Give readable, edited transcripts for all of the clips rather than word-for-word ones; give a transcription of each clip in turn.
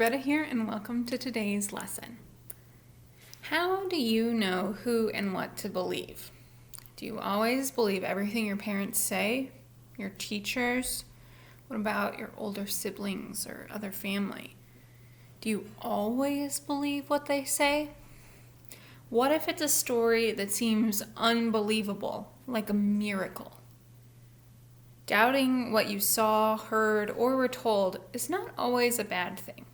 Greta here, and welcome to today's lesson. How do you know who and what to believe? Do you always believe everything your parents say? Your teachers? What about your older siblings or other family? Do you always believe what they say? What if it's a story that seems unbelievable, like a miracle? Doubting what you saw, heard, or were told is not always a bad thing.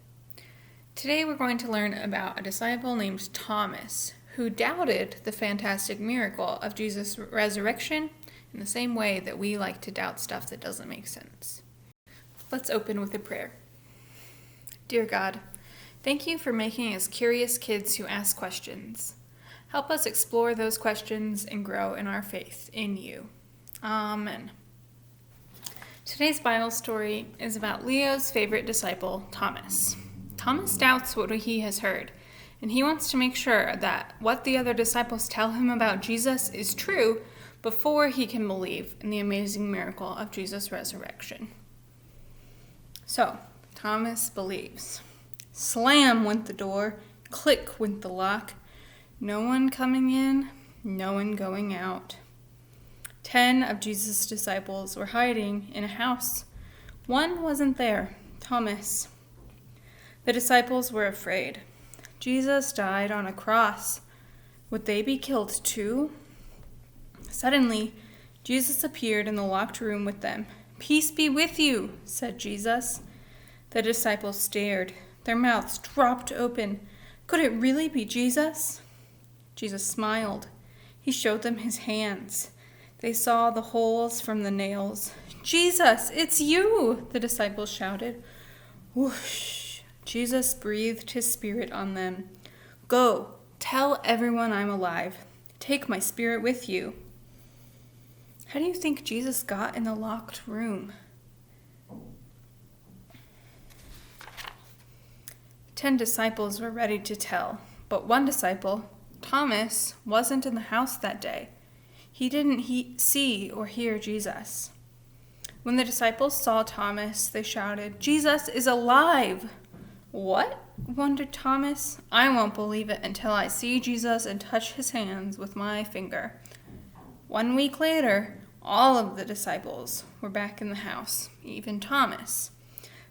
Today we're going to learn about a disciple named Thomas who doubted the fantastic miracle of Jesus' resurrection in the same way that we like to doubt stuff that doesn't make sense. Let's open with a prayer. Dear God, thank you for making us curious kids who ask questions. Help us explore those questions and grow in our faith in you. Amen. Today's Bible story is about Leo's favorite disciple, Thomas. Thomas doubts what he has heard, and he wants to make sure that what the other disciples tell him about Jesus is true before he can believe in the amazing miracle of Jesus' resurrection. So, Thomas believes. Slam went the door, click went the lock. No one coming in, no one going out. 10 of Jesus' disciples were hiding in a house. One wasn't there, Thomas. The disciples were afraid. Jesus died on a cross. Would they be killed too? Suddenly, Jesus appeared in the locked room with them. "Peace be with you," said Jesus. The disciples stared. Their mouths dropped open. Could it really be Jesus? Jesus smiled. He showed them his hands. They saw the holes from the nails. "Jesus, it's you!" the disciples shouted. Whoosh! Jesus breathed his spirit on them. "Go, tell everyone I'm alive. Take my spirit with you." How do you think Jesus got in the locked room? 10 disciples were ready to tell, but one disciple, Thomas, wasn't in the house that day. He didn't see or hear Jesus. When the disciples saw Thomas, they shouted, "Jesus is alive!" "What?" wondered Thomas. "I won't believe it until I see Jesus and touch his hands with my finger." 1 week later, all of the disciples were back in the house, even Thomas.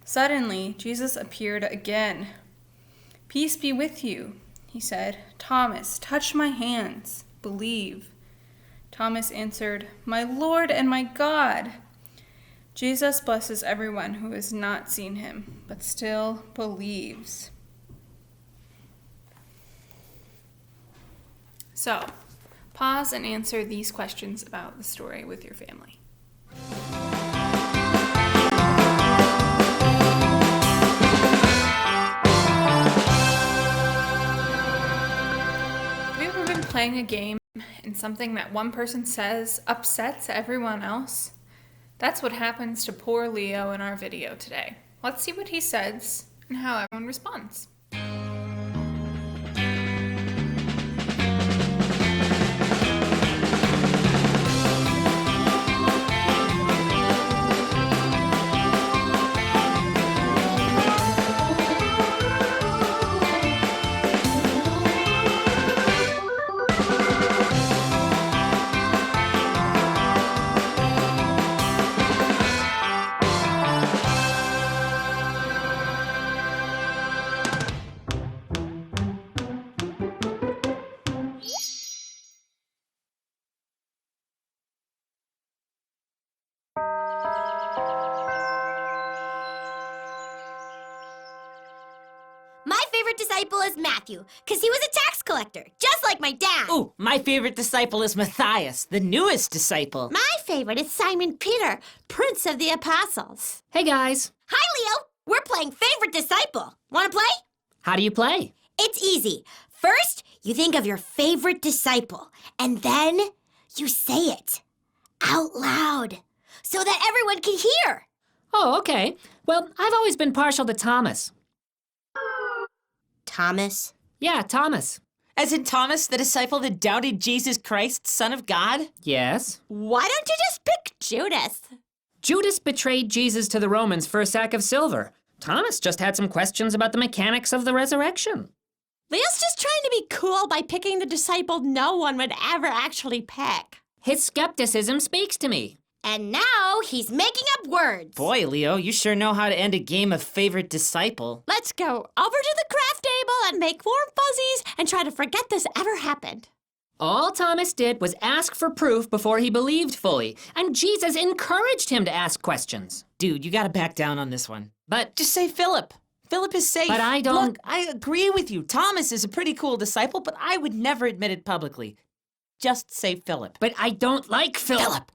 Suddenly, Jesus appeared again. "Peace be with you," he said. "Thomas, touch my hands. Believe." Thomas answered, "My Lord and my God." Jesus blesses everyone who has not seen him, but still believes. So, pause and answer these questions about the story with your family. Have you ever been playing a game and something that one person says upsets everyone else? That's what happens to poor Leo in our video today. Let's see what he says and how everyone responds. My favorite disciple is Matthew, because he was a tax collector, just like my dad. Oh, my favorite disciple is Matthias, the newest disciple. My favorite is Simon Peter, Prince of the Apostles. Hey, guys. Hi, Leo. We're playing Favorite Disciple. Want to play? How do you play? It's easy. First, you think of your favorite disciple, and then you say it out loud so that everyone can hear. Oh, okay. Well, I've always been partial to Thomas. Thomas? Yeah, Thomas. As in Thomas, the disciple that doubted Jesus Christ, Son of God? Yes. Why don't you just pick Judas? Judas betrayed Jesus to the Romans for a sack of silver. Thomas just had some questions about the mechanics of the resurrection. Leo's just trying to be cool by picking the disciple no one would ever actually pick. His skepticism speaks to me. And now he's making up words. Boy, Leo, you sure know how to end a game of favorite disciple. Let's go over to the craft table and make warm fuzzies and try to forget this ever happened. All Thomas did was ask for proof before he believed fully, and Jesus encouraged him to ask questions. Dude, you gotta back down on this one. But Just say Philip. Philip is safe. But I don't- Look, I agree with you. Thomas is a pretty cool disciple, but I would never admit it publicly. Just say Philip. I don't like Philip.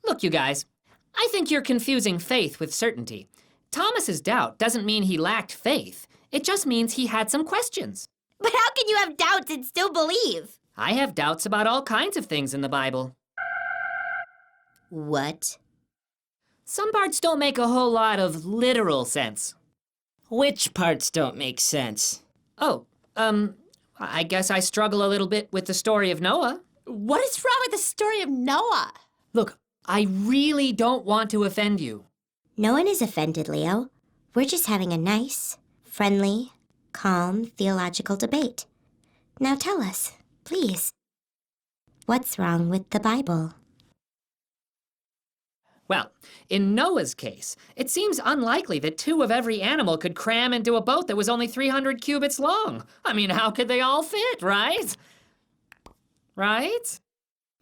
Look, you guys, I think you're confusing faith with certainty. Thomas's doubt doesn't mean he lacked faith. It just means he had some questions. But how can you have doubts and still believe? I have doubts about all kinds of things in the Bible. What? Some parts don't make a whole lot of literal sense. Which parts don't make sense? Oh, I guess I struggle a little bit with the story of Noah. What is wrong with the story of Noah? Look, I really don't want to offend you. No one is offended, Leo. We're just having a nice, friendly, calm theological debate. Now tell us, please. What's wrong with the Bible? Well, in Noah's case, it seems unlikely that 2 of every animal could cram into a boat that was only 300 cubits long. I mean, how could they all fit, right? Right?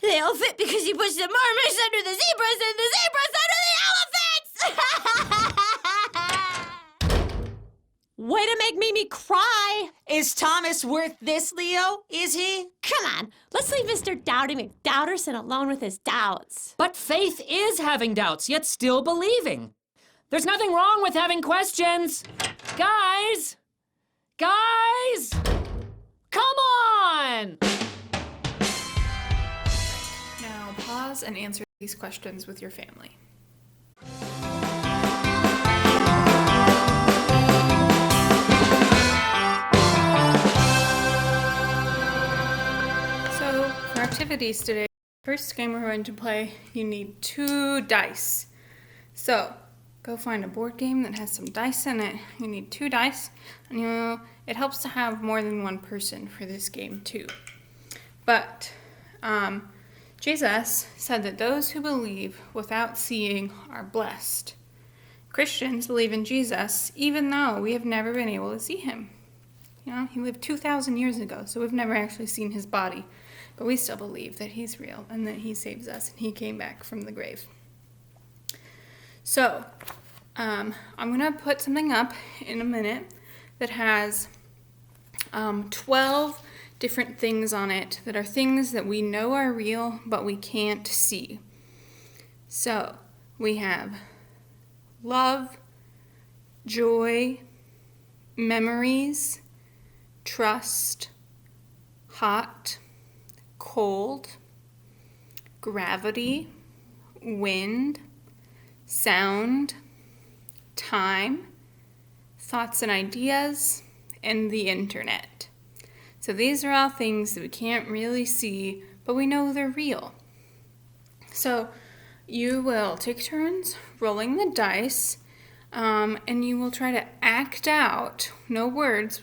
They all fit because you pushed the marmots under the zebras and the zebras under the elephants! Way to make Mimi cry. Is Thomas worth this, Leo? Is he? Come on, let's leave Mr. Doubty McDoubterson alone with his doubts. But faith is having doubts, yet still believing. There's nothing wrong with having questions. Guys! Guys! Come on! Now pause and answer these questions with your family. So, for activities today, first game we're going to play, you need 2 dice. So, go find a board game that has some dice in it. You need 2 dice, and it helps to have more than one person for this game too. But Jesus said that those who believe without seeing are blessed. Christians believe in Jesus even though we have never been able to see him. You know, he lived 2,000 years ago, so we've never actually seen his body. But we still believe that he's real and that he saves us and he came back from the grave. So, I'm going to put something up in a minute that has 12 different things on it that are things that we know are real but we can't see. So, we have love, joy, memories, trust, hot, cold, gravity, wind, sound, time, thoughts and ideas, and the internet. So these are all things that we can't really see, but we know they're real. So you will take turns rolling the dice, and you will try to act out, no words,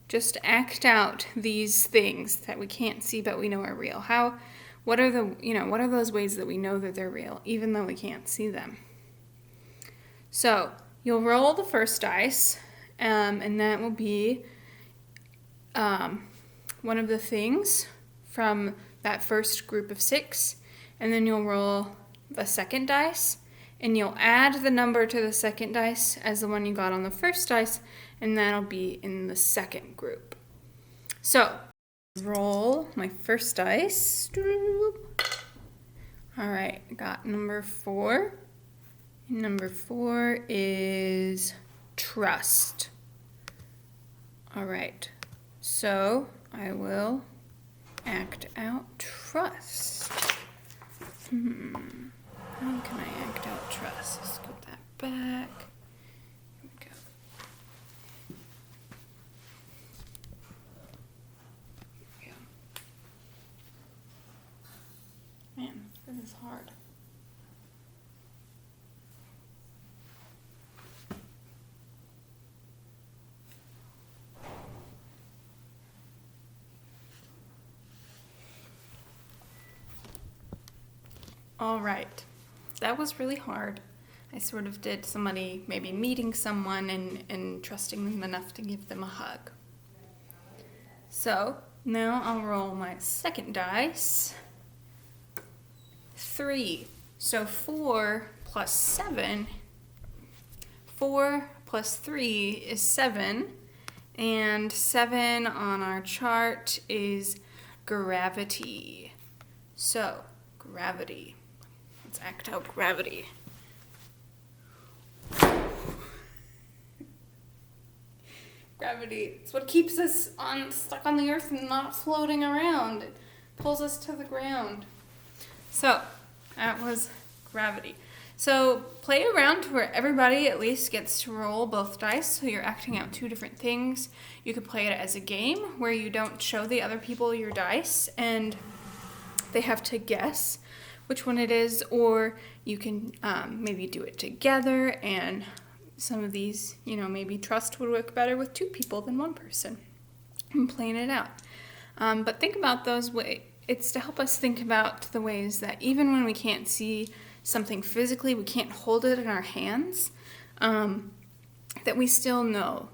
just act out these things that we can't see but we know are real. What are those ways that we know that they're real, even though we can't see them? So you'll roll the first dice, and that will be one of the things from that first group of 6, and then you'll roll the second dice, and you'll add the number to the second dice as the one you got on the first dice, and that'll be in the second group. So, roll my first dice. All right, I got number 4. Number 4 is trust. All right, so I will act out trust. How can I act out trust? Let's put that back. Here we go. Here we go. Man, this is hard. All right. That was really hard. I sort of did somebody maybe meeting someone and trusting them enough to give them a hug. So now I'll roll my second dice. 3. So 4 plus 7. 4 plus 3 is 7. And 7 on our chart is gravity. So, gravity. Let's act out gravity. Gravity. It's what keeps us stuck on the earth and not floating around. It pulls us to the ground. So, that was gravity. So, play around to where everybody at least gets to roll both dice, so you're acting out two different things. You could play it as a game where you don't show the other people your dice and they have to guess which one it is, or you can maybe do it together, and some of these, maybe trust would work better with two people than one person. I'm playing it out. But think about those ways. It's to help us think about the ways that even when we can't see something physically, we can't hold it in our hands, that we still know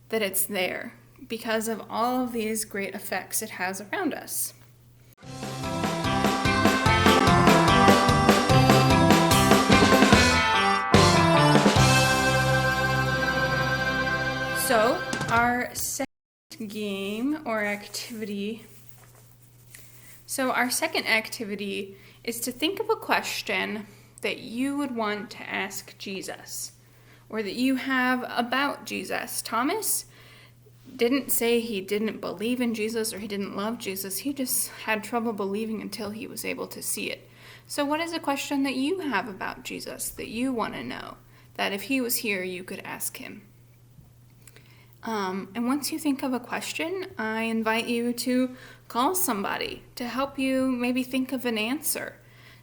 that it's there because of all of these great effects it has around us. So, our second game or activity. So, our second activity is to think of a question that you would want to ask Jesus, or that you have about Jesus. Thomas didn't say he didn't believe in Jesus or he didn't love Jesus. He just had trouble believing until he was able to see it. So what is a question that you have about Jesus that you want to know, that if he was here, you could ask him? And once you think of a question, I invite you to call somebody to help you maybe think of an answer.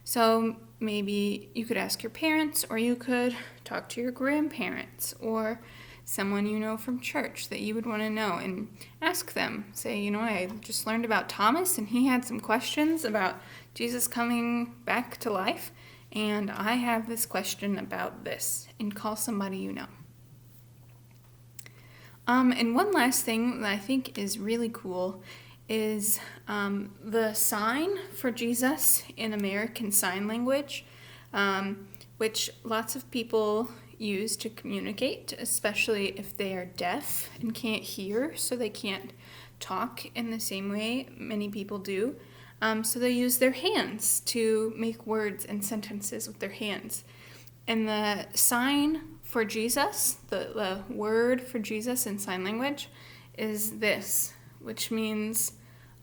So maybe you could ask your parents, or you could talk to your grandparents, or someone you know from church that you would want to know, and ask them. Say, I just learned about Thomas, and he had some questions about Jesus coming back to life, and I have this question about this, and call somebody you know. And one last thing that I think is really cool is the sign for Jesus in American Sign Language, which lots of people use to communicate, especially if they are deaf and can't hear, so they can't talk in the same way many people do. So they use their hands to make words and sentences with their hands. And the sign for Jesus, the word for Jesus in sign language, is this, which means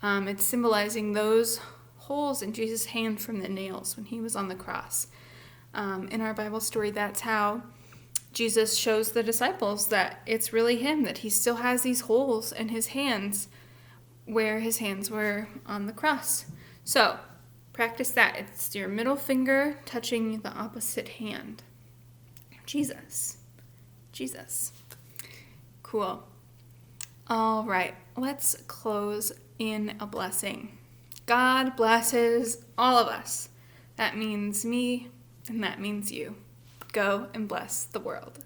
it's symbolizing those holes in Jesus' hand from the nails when he was on the cross. In our Bible story, that's how Jesus shows the disciples that it's really him, that he still has these holes in his hands where his hands were on the cross. So, practice that. It's your middle finger touching the opposite hand. Jesus. Jesus. Cool. All right, let's close in a blessing. God blesses all of us. That means me, and that means you. Go and bless the world.